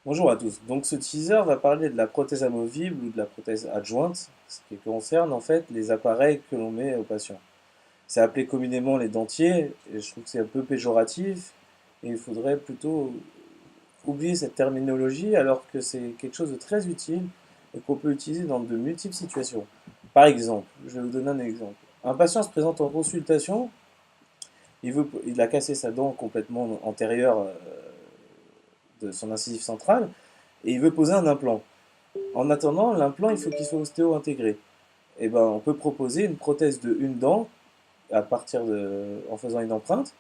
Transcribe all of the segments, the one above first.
Bonjour à tous. Donc ce teaser va parler de la prothèse amovible ou de la prothèse adjointe, ce qui concerne en fait les appareils que l'on met aux patients. C'est appelé communément les dentiers, et je trouve que c'est un peu péjoratif, et il faudrait plutôt oublier cette terminologie alors que c'est quelque chose de très utile et qu'on peut utiliser dans de multiples situations. Par exemple, je vais vous donner un exemple. Un patient se présente en consultation, il a cassé sa dent complètement antérieure de son incisive centrale, et il veut poser un implant. En attendant, l'implant, il faut qu'il soit ostéo-intégré. Et ben, on peut proposer une prothèse de une dent en faisant une empreinte.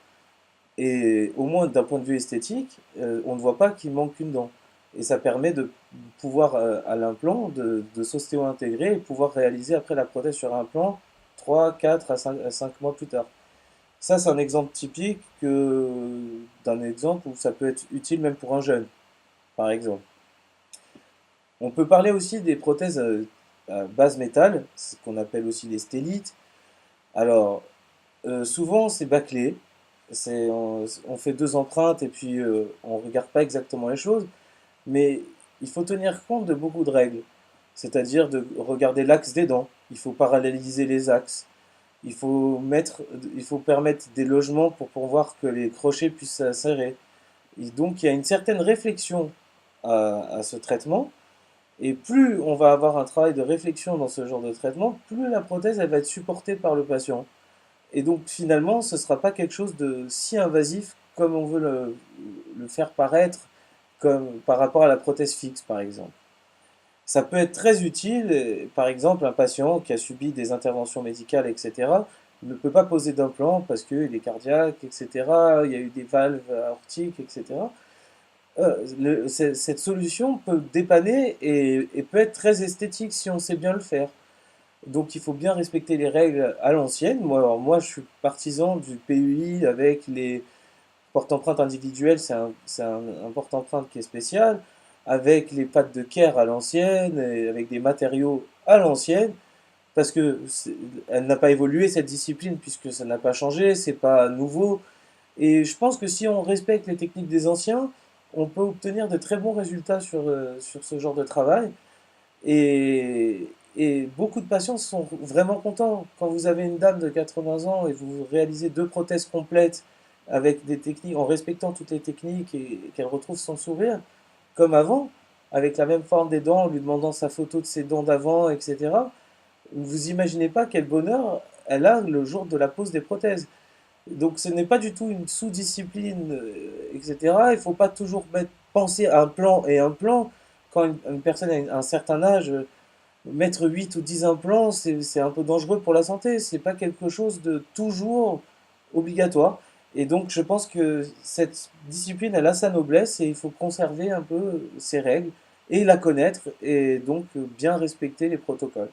Et au moins d'un point de vue esthétique, on ne voit pas qu'il manque une dent. Et ça permet de pouvoir, à l'implant, de s'ostéo-intégrer et pouvoir réaliser après la prothèse sur un implant 3, 4 à 5 mois plus tard. Ça, c'est un exemple typique d'un exemple où ça peut être utile même pour un jeune, par exemple. On peut parler aussi des prothèses à base métal, ce qu'on appelle aussi les stélites. Alors, souvent c'est bâclé, on fait deux empreintes et puis on ne regarde pas exactement les choses, mais il faut tenir compte de beaucoup de règles, c'est-à-dire de regarder l'axe des dents, il faut paralléliser les axes, il faut il faut permettre des logements pour pouvoir que les crochets puissent s'insérer. Et donc il y a une certaine réflexion à ce traitement. Et plus on va avoir un travail de réflexion dans ce genre de traitement, plus la prothèse elle va être supportée par le patient. Et donc finalement, ce ne sera pas quelque chose de si invasif comme on veut le faire paraître, comme par rapport à la prothèse fixe par exemple. Ça peut être très utile, par exemple un patient qui a subi des interventions médicales, etc., ne peut pas poser d'implant parce qu'il est cardiaque, etc., il y a eu des valves aortiques, etc. Cette solution peut dépanner et peut être très esthétique si on sait bien le faire. Donc il faut bien respecter les règles à l'ancienne. Moi, je suis partisan du PUI avec les porte-empreintes individuelles, un porte-empreinte qui est spécial, avec les pattes de Kerr à l'ancienne, et avec des matériaux à l'ancienne, parce que elle n'a pas évolué cette discipline puisque ça n'a pas changé, c'est pas nouveau. Et je pense que si on respecte les techniques des anciens, on peut obtenir de très bons résultats sur ce genre de travail. Et, et beaucoup de patients sont vraiment contents. Quand vous avez une dame de 80 ans et vous réalisez deux prothèses complètes avec des techniques, en respectant toutes les techniques et qu'elle retrouve son sourire, comme avant, avec la même forme des dents, en lui demandant sa photo de ses dents d'avant, etc. Vous imaginez pas quel bonheur elle a le jour de la pose des prothèses. Donc ce n'est pas du tout une sous-discipline, etc. Il ne faut pas toujours penser à un plan et un plan. Quand une personne a un certain âge, mettre 8 ou 10 implants, c'est un peu dangereux pour la santé. C'est pas quelque chose de toujours obligatoire. Et donc je pense que cette discipline, elle a sa noblesse et il faut conserver un peu ses règles et la connaître et donc bien respecter les protocoles.